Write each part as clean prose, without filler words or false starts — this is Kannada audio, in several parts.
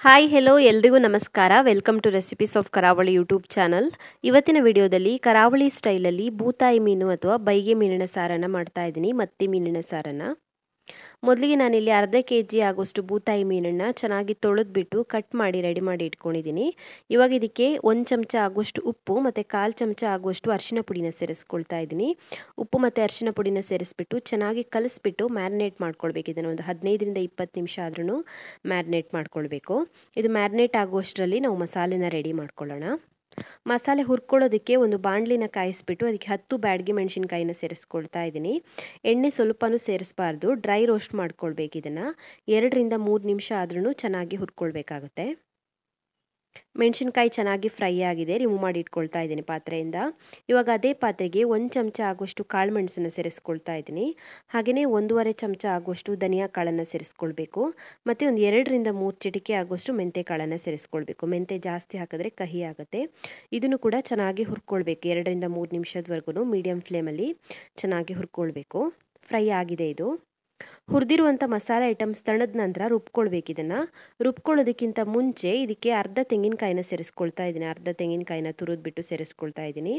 ಹಾಯ್ ಹೆಲೋ ಎಲ್ರಿಗೂ ನಮಸ್ಕಾರ. ವೆಲ್ಕಮ್ ಟು ರೆಸಿಪೀಸ್ ಆಫ್ ಕರಾವಳಿ ಯೂಟ್ಯೂಬ್ ಚಾನಲ್. ಇವತ್ತಿನ ವಿಡಿಯೋದಲ್ಲಿ ಕರಾವಳಿ ಸ್ಟೈಲಲ್ಲಿ ಬೂತಾಯಿ ಮೀನು ಅಥವಾ ಬೈಗೆ ಮೀನಿನ ಸಾರನ್ನು ಮಾಡ್ತಾ ಇದ್ದೀನಿ. ಮತ್ತಿ ಮೀನಿನ ಸಾರನ್ನು ಮೊದಲಿಗೆ ನಾನಿಲ್ಲಿ ಅರ್ಧ ಕೆಜಿ ಆಗೋಷ್ಟು ಬೂತಾಯಿ ಮೀನನ್ನು ಚೆನ್ನಾಗಿ ತೊಳೆದ್ಬಿಟ್ಟು ಕಟ್ ಮಾಡಿ ರೆಡಿ ಮಾಡಿ ಇಟ್ಕೊಂಡಿದ್ದೀನಿ. ಇವಾಗ ಇದಕ್ಕೆ 1 ಚಮಚ ಆಗೋಷ್ಟು ಉಪ್ಪು ಮತ್ತು 1/4 ಚಮಚ ಆಗೋಷ್ಟು ಅರಿಶಿನ ಪುಡಿನ ಸೇರಿಸ್ಕೊಳ್ತಾ ಇದ್ದೀನಿ. ಉಪ್ಪು ಮತ್ತು ಅರಿಶಿನ ಪುಡಿನ ಸೇರಿಸ್ಬಿಟ್ಟು ಚೆನ್ನಾಗಿ ಕಲಿಸ್ಬಿಟ್ಟು ಮ್ಯಾರಿನೇಟ್ ಮಾಡ್ಕೊಳ್ಬೇಕು. ಇದನ್ನು ಒಂದು 15ರಿಂದ 20 ನಿಮಿಷ ಆದ್ರೂ ಮ್ಯಾರಿನೇಟ್ ಮಾಡ್ಕೊಳ್ಬೇಕು. ಇದು ಮ್ಯಾರಿನೇಟ್ ಆಗುವಷ್ಟರಲ್ಲಿ ನಾವು ಮಸಾಲೆನ ರೆಡಿ ಮಾಡ್ಕೊಳ್ಳೋಣ. ಮಸಾಲೆ ಹುರ್ಕೊಳ್ಳೋದಕ್ಕೆ ಒಂದು ಬಾಣಲಿನ ಕಾಯಿಸ್ಬಿಟ್ಟು ಅದಕ್ಕೆ 10 ಬ್ಯಾಡಗಿ ಮೆಣಸಿನಕಾಯಿನ ಸೇರಿಸ್ಕೊಳ್ತಾ ಇದ್ದೀನಿ. ಎಣ್ಣೆ ಸ್ವಲ್ಪನೂ ಸೇರಿಸಬಾರ್ದು, ಡ್ರೈ ರೋಸ್ಟ್ ಮಾಡ್ಕೊಳ್ಬೇಕು. ಇದನ್ನು 2ರಿಂದ 3 ನಿಮಿಷ ಆದ್ರೂ ಚೆನ್ನಾಗಿ ಹುರ್ಕೊಳ್ಬೇಕಾಗುತ್ತೆ. ಮೆಣಸಿನಕಾಯಿ ಚೆನ್ನಾಗಿ ಫ್ರೈ ಆಗಿದೆ, ರಿಮೂವ್ ಮಾಡಿ ಇಟ್ಕೊಳ್ತಾ ಇದ್ದೀನಿ ಪಾತ್ರೆಯಿಂದ. ಇವಾಗ ಅದೇ ಪಾತ್ರೆಗೆ 1 ಚಮಚ ಆಗೋಷ್ಟು ಕಾಳು ಮೆಣಸನ್ನು ಸೇರಿಸ್ಕೊಳ್ತಾ ಇದ್ದೀನಿ. ಹಾಗೆಯೇ 1.5 ಚಮಚ ಆಗೋಷ್ಟು ಧನಿಯಾ ಕಾಳನ್ನು ಸೇರಿಸ್ಕೊಳ್ಬೇಕು. ಮತ್ತು ಒಂದು 2ರಿಂದ 3 ಚಿಟಿಕೆ ಆಗೋಷ್ಟು ಮೆಂತೆ ಕಾಳನ್ನು ಸೇರಿಸ್ಕೊಳ್ಬೇಕು. ಮೆಂತೆ ಜಾಸ್ತಿ ಹಾಕಿದ್ರೆ ಕಹಿ ಆಗುತ್ತೆ. ಇದನ್ನು ಕೂಡ ಚೆನ್ನಾಗಿ ಹುರ್ಕೊಳ್ಬೇಕು. 2ರಿಂದ 3 ನಿಮಿಷದವರೆಗೂ ಮೀಡಿಯಂ ಫ್ಲೇಮಲ್ಲಿ ಚೆನ್ನಾಗಿ ಹುರ್ಕೊಳ್ಬೇಕು. ಫ್ರೈ ಆಗಿದೆ ಇದು. ಹುರಿದಿರುವಂಥ ಮಸಾಲೆ ಐಟಮ್ಸ್ ತಣ್ಣದ ನಂತರ ರುಬ್ಕೊಳ್ಬೇಕು. ಇದನ್ನು ರುಬ್ಕೊಳ್ಳೋದಕ್ಕಿಂತ ಮುಂಚೆ ಇದಕ್ಕೆ ಅರ್ಧ ತೆಂಗಿನಕಾಯಿನ ಸೇರಿಸ್ಕೊಳ್ತಾ ಇದ್ದೀನಿ. ಅರ್ಧ ತೆಂಗಿನಕಾಯಿನ ತುರಿದ್ಬಿಟ್ಟು ಸೇರಿಸ್ಕೊಳ್ತಾ ಇದ್ದೀನಿ.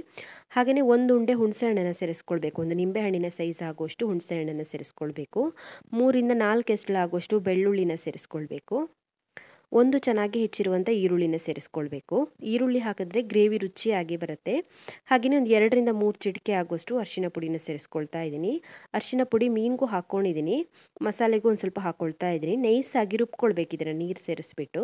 ಹಾಗೆಯೇ 1 ಉಂಡೆ ಹುಣಸೆಹಣ್ಣನ್ನು ಸೇರಿಸ್ಕೊಳ್ಬೇಕು. ಒಂದು ನಿಂಬೆಹಣ್ಣಿನ ಸೈಜ್ ಆಗೋಷ್ಟು ಹುಣಸೆಹಣ್ಣನ್ನು ಸೇರಿಸ್ಕೊಳ್ಬೇಕು. 3ರಿಂದ 4 ಎಸಳು ಆಗೋಷ್ಟು ಬೆಳ್ಳುಳ್ಳಿನ ಸೇರಿಸ್ಕೊಳ್ಬೇಕು. ಒಂದು ಚೆನ್ನಾಗಿ ಹೆಚ್ಚಿರುವಂಥ ಈರುಳ್ಳಿನ ಸೇರಿಸ್ಕೊಳ್ಬೇಕು. ಈರುಳ್ಳಿ ಹಾಕಿದ್ರೆ ಗ್ರೇವಿ ರುಚಿಯಾಗಿ ಬರುತ್ತೆ. ಹಾಗೆಯೇ ಒಂದು 2ರಿಂದ 3 ಚಿಟಿಕೆ ಆಗೋಷ್ಟು ಅರಿಶಿನ ಪುಡಿನ ಸೇರಿಸ್ಕೊಳ್ತಾ ಇದ್ದೀನಿ. ಅರಿಶಿನ ಪುಡಿ ಮೀನಿಗೂ ಹಾಕ್ಕೊಂಡಿದ್ದೀನಿ, ಮಸಾಲೆಗೂ ಒಂದು ಸ್ವಲ್ಪ ಹಾಕ್ಕೊಳ್ತಾ ಇದ್ದೀನಿ. ನೈಸಾಗಿ ರುಬ್ಕೊಳ್ಬೇಕು. ಇದನ್ನು ನೀರು ಸೇರಿಸ್ಬಿಟ್ಟು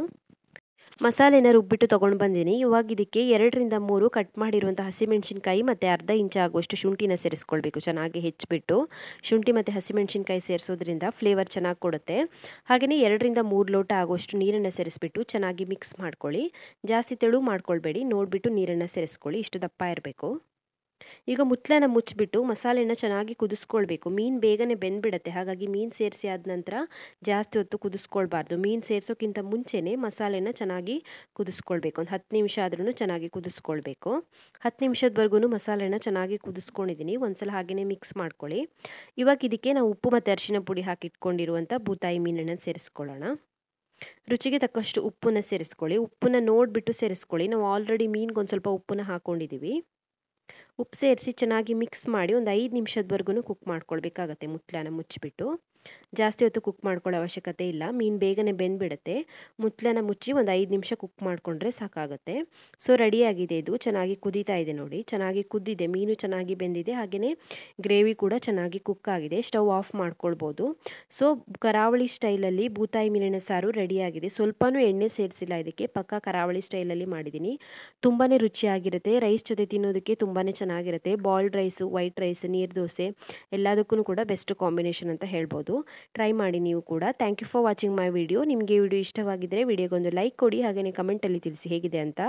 ಮಸಾಲೆನ ರುಬ್ಬಿಟ್ಟು ತೊಗೊಂಡು ಬಂದಿದ್ದೀನಿ. ಇವಾಗ ಇದಕ್ಕೆ 2ರಿಂದ 3 ಕಟ್ ಮಾಡಿರುವಂಥ ಹಸಿಮೆಣಸಿನ್ಕಾಯಿ ಮತ್ತು ಅರ್ಧ ಇಂಚು ಆಗುವಷ್ಟು ಶುಂಠಿನ ಸೇರಿಸ್ಕೊಳ್ಬೇಕು. ಚೆನ್ನಾಗಿ ಹೆಚ್ಚಿಬಿಟ್ಟು ಶುಂಠಿ ಮತ್ತು ಹಸಿಮೆಣಸಿನ್ಕಾಯಿ ಸೇರಿಸೋದ್ರಿಂದ ಫ್ಲೇವರ್ ಚೆನ್ನಾಗಿ ಕೊಡುತ್ತೆ. ಹಾಗೆಯೇ 2ರಿಂದ 3 ಲೋಟ ಆಗುವಷ್ಟು ನೀರನ್ನು ಸೇರಿಸ್ಬಿಟ್ಟು ಚೆನ್ನಾಗಿ ಮಿಕ್ಸ್ ಮಾಡ್ಕೊಳ್ಳಿ. ಜಾಸ್ತಿ ತೆಳು ಮಾಡ್ಕೊಳ್ಬೇಡಿ, ನೋಡಿಬಿಟ್ಟು ನೀರನ್ನು ಸೇರಿಸ್ಕೊಳ್ಳಿ. ಇಷ್ಟು ದಪ್ಪ ಇರಬೇಕು. ಈಗ ಮುಚ್ಚಳನ ಮುಚ್ಚಿಬಿಟ್ಟು ಮಸಾಲೆನ ಚೆನ್ನಾಗಿ ಕುದಿಸ್ಕೊಳ್ಬೇಕು. ಮೀನು ಬೇಗನೆ ಬೆಂದ್ಬಿಡುತ್ತೆ, ಹಾಗಾಗಿ ಮೀನು ಸೇರಿಸಿ ಆದ ನಂತರ ಜಾಸ್ತಿ ಹೊತ್ತು ಕುದಿಸ್ಕೊಳ್ಬಾರ್ದು. ಮೀನು ಸೇರಿಸೋಕ್ಕಿಂತ ಮುಂಚೆನೇ ಮಸಾಲೆನ ಚೆನ್ನಾಗಿ ಕುದಿಸ್ಕೊಳ್ಬೇಕು. ಒಂದು 10 ನಿಮಿಷ ಆದ್ರೂ ಚೆನ್ನಾಗಿ ಕುದಿಸ್ಕೊಳ್ಬೇಕು. 10 ನಿಮಿಷದವರೆಗೂ ಮಸಾಲೆನ ಚೆನ್ನಾಗಿ ಕುದಿಸ್ಕೊಂಡಿದ್ದೀನಿ. ಒಂದ್ಸಲ ಹಾಗೆಯೇ ಮಿಕ್ಸ್ ಮಾಡ್ಕೊಳ್ಳಿ. ಇವಾಗ ಇದಕ್ಕೆ ನಾವು ಉಪ್ಪು ಮತ್ತು ಅರಿಶಿನ ಪುಡಿ ಹಾಕಿಟ್ಕೊಂಡಿರುವಂಥ ಬೂತಾಯಿ ಮೀನನ್ನು ಸೇರಿಸ್ಕೊಳ್ಳೋಣ. ರುಚಿಗೆ ತಕ್ಕಷ್ಟು ಉಪ್ಪನ್ನು ಸೇರಿಸ್ಕೊಳ್ಳಿ. ಉಪ್ಪನ್ನು ನೋಡಿಬಿಟ್ಟು ಸೇರಿಸ್ಕೊಳ್ಳಿ. ನಾವು ಆಲ್ರೆಡಿ ಮೀನಿಗೆ ಒಂದು ಸ್ವಲ್ಪ ಉಪ್ಪನ್ನು ಹಾಕ್ಕೊಂಡಿದ್ದೀವಿ. ಉಪ್ಪು ಸೇರಿಸಿ ಚೆನ್ನಾಗಿ ಮಿಕ್ಸ್ ಮಾಡಿ ಒಂದು 5 ನಿಮಿಷದವರೆಗೂ ಕುಕ್ ಮಾಡ್ಕೊಳ್ಬೇಕಾಗತ್ತೆ. ಮುಚ್ಚಳನ ಮುಚ್ಚಿಬಿಟ್ಟು ಜಾಸ್ತಿ ಹೊತ್ತು ಕುಕ್ ಮಾಡ್ಕೊಳ್ಳೋ ಅವಶ್ಯಕತೆ ಇಲ್ಲ, ಮೀನು ಬೇಗನೆ ಬೆಂದ್ಬಿಡುತ್ತೆ. ಮುಚ್ಚಳನ ಮುಚ್ಚಿ ಒಂದು 5 ನಿಮಿಷ ಕುಕ್ ಮಾಡಿಕೊಂಡ್ರೆ ಸಾಕಾಗುತ್ತೆ. ಸೊ ರೆಡಿಯಾಗಿದೆ. ಇದು ಚೆನ್ನಾಗಿ ಕುದೀತಾ ಇದೆ ನೋಡಿ, ಚೆನ್ನಾಗಿ ಕುದ್ದಿದೆ. ಮೀನು ಚೆನ್ನಾಗಿ ಬೆಂದಿದೆ, ಹಾಗೆಯೇ ಗ್ರೇವಿ ಕೂಡ ಚೆನ್ನಾಗಿ ಕುಕ್ ಆಗಿದೆ. ಸ್ಟವ್ ಆಫ್ ಮಾಡ್ಕೊಳ್ಬೋದು. ಸೊ ಕರಾವಳಿ ಸ್ಟೈಲಲ್ಲಿ ಬೂತಾಯಿ ಮೀನಿನ ಸಾರು ರೆಡಿಯಾಗಿದೆ. ಸ್ವಲ್ಪನೂ ಎಣ್ಣೆ ಸೇರಿಸಿಲ್ಲ ಇದಕ್ಕೆ, ಪಕ್ಕಾ ಕರಾವಳಿ ಸ್ಟೈಲಲ್ಲಿ ಮಾಡಿದ್ದೀನಿ. ತುಂಬಾ ರುಚಿಯಾಗಿರುತ್ತೆ. ರೈಸ್ ಜೊತೆ ತಿನ್ನೋದಕ್ಕೆ ತುಂಬಾ ಚೆನ್ನಾಗಿರುತ್ತೆ. ಬಾಯ್ಲ್ಡ್ ರೈಸು, ವೈಟ್ ರೈಸ್, ನೀರು ದೋಸೆ ಎಲ್ಲದಕ್ಕೂ ಕೂಡ ಬೆಸ್ಟ್ ಕಾಂಬಿನೇಷನ್ ಅಂತ ಹೇಳ್ಬೋದು. ಟ್ರೈ ಮಾಡಿ ನೀವು ಕೂಡ. Thank you for watching my video. ನಿಮಗೆ ವಿಡಿಯೋ ಇಷ್ಟವಾಗಿದ್ದರೆ ವಿಡಿಯೋಗೊಂದು ಲೈಕ್ ಕೊಡಿ, ಹಾಗೆಯೇ ಕಮೆಂಟಲ್ಲಿ ತಿಳಿಸಿ ಹೇಗಿದೆ ಅಂತ.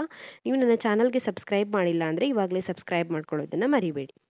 ನೀವು ನನ್ನ ಚಾನಲ್ಗೆ ಸಬ್ಸ್ಕ್ರೈಬ್ ಮಾಡಿಲ್ಲ ಅಂದರೆ ಇವಾಗಲೇ ಸಬ್ಸ್ಕ್ರೈಬ್ ಮಾಡ್ಕೊಳ್ಳೋದನ್ನು ಮರಿಬೇಡಿ.